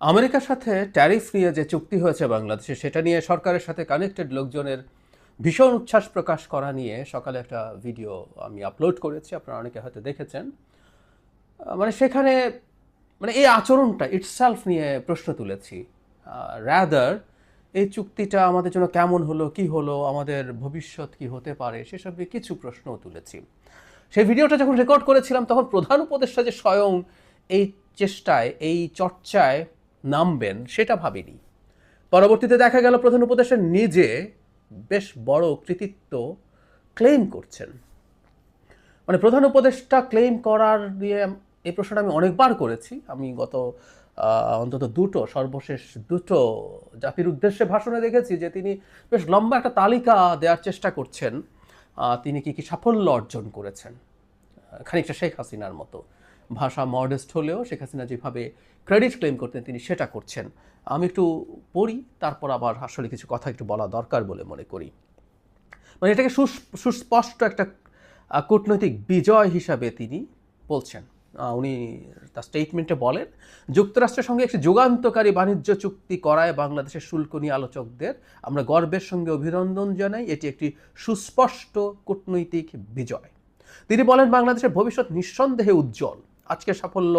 আমেরিকার সাথে ট্যারিফ নিয়ে যে চুক্তি হয়েছে বাংলাদেশে সেটা নিয়ে সরকারের সাথে কানেক্টেড লোকজনের ভীষণ উচ্ছ্বাস প্রকাশ করা নিয়ে সকালে একটা ভিডিও আমি আপলোড করেছি, আপনারা অনেকে হয়তো দেখেছেন। মানে সেখানে মানে এই আচরণটা ইটসেলফ নিয়ে প্রশ্ন তুলেছি। রাদার এই চুক্তিটা আমাদের জন্য কেমন হলো, কি হলো, আমাদের ভবিষ্যৎ কি হতে পারে সেসব নিয়ে কিছু প্রশ্নও তুলেছি। সেই ভিডিওটা যখন রেকর্ড করেছিলাম তখন প্রধান উপদেষ্টা যে স্বয়ং এই চেষ্টায়, এই চর্চায় নামবেন সেটা ভাবিনি। পরবর্তীতে দেখা গেল প্রধান উপদেষ্টা নিজে বেশ বড় কৃতিত্ব ক্লেম করছেন। মানে প্রধান উপদেষ্টা ক্লেম করার নিয়ে এই প্রশ্নটা আমি অনেকবার করেছি। আমি গত অন্তত সর্বশেষ দুটো জাতির উদ্দেশ্যে ভাষণে দেখেছি যে তিনি বেশ লম্বা একটা তালিকা দেওয়ার চেষ্টা করছেন তিনি কি কি সাফল্য অর্জন করেছেন, খানিকটা শেখ হাসিনার মতো। ভাষা মডেস্ট হলেও শেখ হাসিনা যেভাবে ক্রেডিট ক্লেম করতেন তিনি সেটা করছেন। আমি একটু পড়ি, তারপর আবার আসলে কিছু কথা একটু বলা দরকার বলে মনে করি। মানে এটাকে সুস্পষ্ট একটা কূটনৈতিক বিজয় হিসাবে তিনি বলছেন। উনি তার স্টেটমেন্টে বলেন, যুক্তরাষ্ট্রের সঙ্গে একটি যুগান্তকারী বাণিজ্য চুক্তি করায় বাংলাদেশের শুল্ক নিয়ে আলোচকদের আমরা গর্বের সঙ্গে অভিনন্দন জানাই। এটি একটি সুস্পষ্ট কূটনৈতিক বিজয়। তিনি বলেন, বাংলাদেশের ভবিষ্যৎ নিঃসন্দেহে উজ্জ্বল। আজকের সাফল্য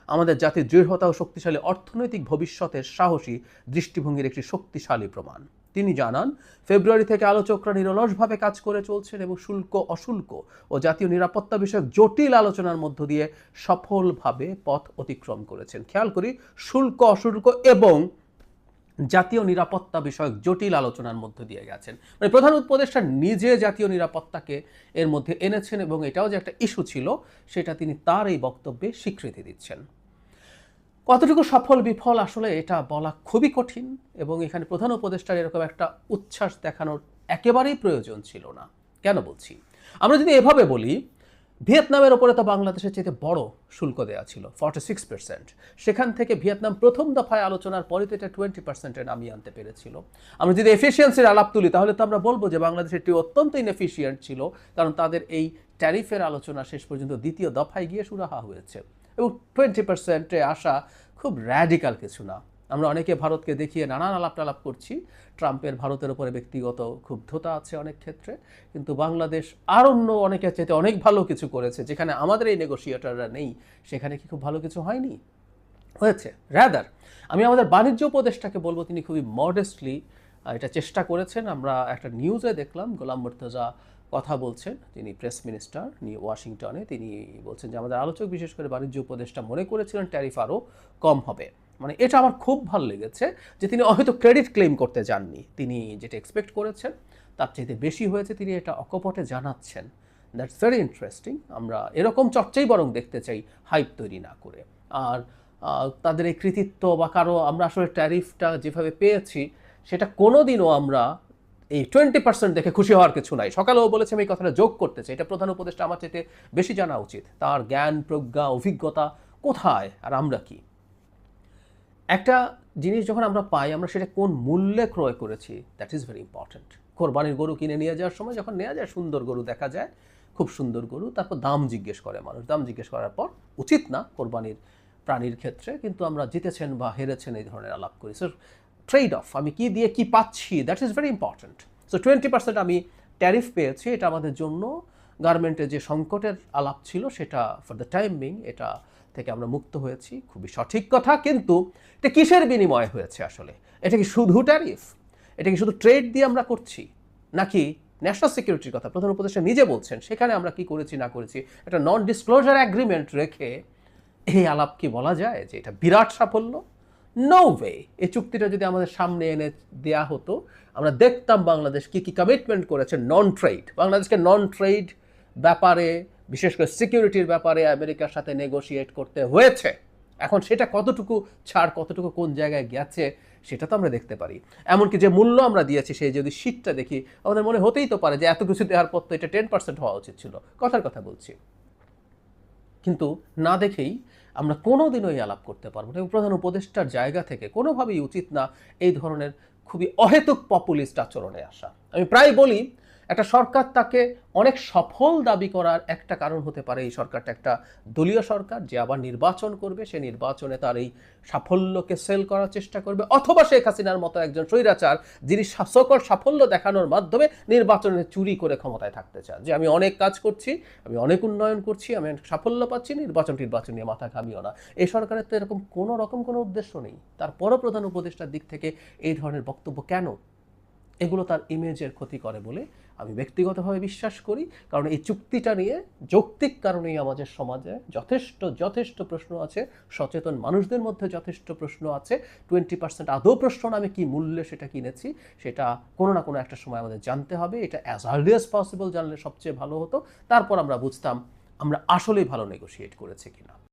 আমাদের জাতির দৃঢ়তা ও শক্তিশালী অর্থনৈতিক ভবিষ্যতের সাহসী দৃষ্টিভঙ্গির একটি শক্তিশালী প্রমাণ। তিনি জানান, ফেব্রুয়ারি থেকে আলোচকরা নিরলসভাবে কাজ করে চলছেন এবং শুল্ক অশুল্ক ও জাতীয় নিরাপত্তা বিষয়ক জটিল আলোচনার মধ্য দিয়ে সফলভাবে পথ অতিক্রম করেছেন। খেয়াল করি, শুল্ক অশুল্ক এবং জাতীয় নিরাপত্তা বিষয়ক জটিল আলোচনার মধ্য দিয়ে গেছেন। মানে প্রধান উপদেষ্টা নিজে জাতীয় নিরাপত্তাকে এর মধ্যে এনেছেন এবং এটাও যে একটা ইস্যু ছিল সেটা তিনি তার এই বক্তব্যে স্বীকৃতি দিচ্ছেন। কতটুকু সফল বিফল আসলে এটা বলা খুবই কঠিন, এবং এখানে প্রধান উপদেষ্টার এরকম একটা উচ্ছ্বাস দেখানোর একেবারেই প্রয়োজন ছিল না। কেন বলছি? আমরা যদি এভাবে বলি, ভিয়েতনামের ওপরে তো বাংলাদেশের চেয়ে বড় শুল্ক দেওয়া ছিল 46%। সেখান থেকে ভিয়েতনাম প্রথম দফায় আলোচনার পরে তো এটা 20%-এ নামিয়ে আনতে পেরেছিল। আমরা যদি এফিসিয়েন্সির আলাপ তুলি তাহলে তো আমরা বলবো যে বাংলাদেশ এটি অত্যন্ত ইনএফিসিয়েন্ট ছিল, কারণ তাদের এই ট্যারিফের আলোচনা শেষ পর্যন্ত দ্বিতীয় দফায় গিয়ে সুরাহা হয়েছে, এবং 20%-এ আসা খুব র্যাডিক্যাল কিছু না। আমরা অনেকে ভারতকে দেখিয়ে নানান আলাপ করছি, ট্রাম্পের ভারতের উপরে ব্যক্তিগত ক্ষুব্ধতা আছে অনেক ক্ষেত্রে, কিন্তু বাংলাদেশ আর অন্য অনেকের চাইতে অনেক ভালো কিছু করেছে। যেখানে আমাদের এই নেগোশিয়েটাররা নেই সেখানে কি খুব ভালো কিছু হয়নি? হয়েছে। রাদার আমি আমাদের বাণিজ্য উপদেষ্টাকে বলবো, তিনি খুবই মডেস্টলি এটা চেষ্টা করেছেন। আমরা একটা নিউজে দেখলাম গোলাম মুর্তজা কথা বলছেন, তিনি প্রেস মিনিস্টার ওয়াশিংটনে। তিনি বলছেন যে আমাদের আলোচক বিশেষ করে বাণিজ্য উপদেষ্টা মনে করেছিলেন ট্যারিফ আরও কম হবে। মানে এটা আমার খুব ভালো লেগেছে যে তিনি হয়তো ক্রেডিট ক্লেম করতে যাননি, তিনি যেটা এক্সপেক্ট করেছেন তার চাইতে বেশি হয়েছে, তিনি এটা অকপটে জানাচ্ছেন। That's very interesting. আমরা এরকম চর্চাই বরং দেখতে চাই, হাইপ তৈরি না করে। আর তাদের এই কৃতিত্ব বা কারো আমরা আসলে ট্যারিফটা যেভাবে পেয়েছি সেটা কোনোদিনও আমরা এই 20% দেখে খুশি হওয়ার কিছু নাই। সকালেও বলেছে, আমি এই কথাটা যোগ করতে চাই, এটা প্রধান উপদেষ্টা আমার চাইতে বেশি জানা উচিত। তার জ্ঞান প্রজ্ঞা অভিজ্ঞতা কোথায় আর আমরা কি? একটা জিনিস যখন আমরা পাই আমরা সেটা কোন মূল্যে ক্রয় করেছি, দ্যাট ইজ ভেরি ইম্পর্ট্যান্ট। কোরবানির গরু কিনে নিয়ে যাওয়ার সময় যখন নেওয়া যায়, সুন্দর গরু দেখা যায়, খুব সুন্দর গরু, তারপর দাম জিজ্ঞেস করে মানুষ। দাম জিজ্ঞেস করার পর উচিত না কোরবানির প্রাণীর ক্ষেত্রে, কিন্তু আমরা জিতেছেন বা হেরেছেন এই ধরনের আলাপ করি। সো ট্রেড অফ, আমি কি দিয়ে কি পাচ্ছি, that is very important. So 20% আমি ট্যারিফ পেয়েছি, এটা আমাদের জন্য গার্মেন্টের যে সংকটের আলাপ ছিল সেটা ফর দ্য টাইম বিং এটা থেকে আমরা মুক্ত হয়েছি, খুবই সঠিক কথা। কিন্তু এটা কিসের বিনিময়ে হয়েছে আসলে? এটা কি শুধু ট্যারিফ? এটা কি শুধু ট্রেড দিয়ে আমরা করছি, নাকি ন্যাশনাল সিকিউরিটির কথা প্রধান উপদেষ্টা নিজে বলছেন, সেখানে আমরা কি করেছি না করেছি একটা নন ডিসক্লোজার অ্যাগ্রিমেন্ট রেখে এই আলাপ কি বলা যায় যে এটা বিরাট সাফল্য? No way. এই চুক্তিটা যদি আমাদের সামনে এনে দেয়া হতো, আমরা দেখতাম বাংলাদেশ কি কি কমিটমেন্ট করেছে নন ট্রেড। বাংলাদেশকে নন ট্রেড ব্যাপারে, বিশেষ করে সিকিউরিটির ব্যাপারে আমেরিকার সাথে নেগোশিয়েট করতে হয়েছে। এখন সেটা কতটুকু ছাড়, কতটুকু কোন জায়গায় গেছে সেটা তো আমরা দেখতে পারি। এমনকি যে মূল্য আমরা দিয়েছি সেই যদি শীটটা দেখি, আমাদের মনে হতেই তো পারে যে এত কিছু দেওয়ার পর তো এটা 10% হওয়া উচিত ছিল। কথার কথা বলছি। কিন্তু না দেখেই আমরা কোনোদিনও এই আলাপ করতে পারবো না, এবং প্রধান উপদেষ্টার জায়গা থেকে কোনোভাবেই উচিত না এই ধরনের খুবই অহেতুক পপুলিস্ট আচরণে আসা। আমি প্রায় বলি, একটা সরকার তাকে অনেক সফল দাবি করার একটা কারণ হতে পারে এই সরকারটা একটা দলীয় সরকার, যে আবার নির্বাচন করবে, সে নির্বাচনে তার এই সাফল্যকে সেল করার চেষ্টা করবে, অথবা শেখ হাসিনার মতো একজন স্বৈরাচার যিনি সকল সাফল্য দেখানোর মাধ্যমে নির্বাচনে চুরি করে ক্ষমতায় থাকতে চান, যে আমি অনেক কাজ করছি, আমি অনেক উন্নয়ন করছি, আমি অনেক সাফল্য পাচ্ছি, নির্বাচন নিয়ে মাথা ঘামিও না। এই সরকারের তো এরকম কোনো রকম কোনো উদ্দেশ্য নেই। তারপরও প্রধান উপদেষ্টার দিক থেকে এই ধরনের বক্তব্য কেন? এগুলো তার ইমেজের ক্ষতি করে বলে আমি ব্যক্তিগতভাবে বিশ্বাস করি। কারণ এই চুক্তিটা নিয়ে যৌক্তিক কারণেই আমাদের সমাজে যথেষ্ট প্রশ্ন আছে, সচেতন মানুষদের মধ্যে যথেষ্ট প্রশ্ন আছে। 20% আদৌ প্রশ্ন না, আমি কি মূল্যে সেটা কিনেছি, সেটা কোনো না কোনো একটা সময় আমাদের জানতে হবে। এটা অ্যাজ আর্লি অ্যাজ পসিবল জানলে সবচেয়ে ভালো হতো। তারপর আমরা বুঝতাম আমরা আসলেই ভালো নেগোশিয়েট করেছি কিনা।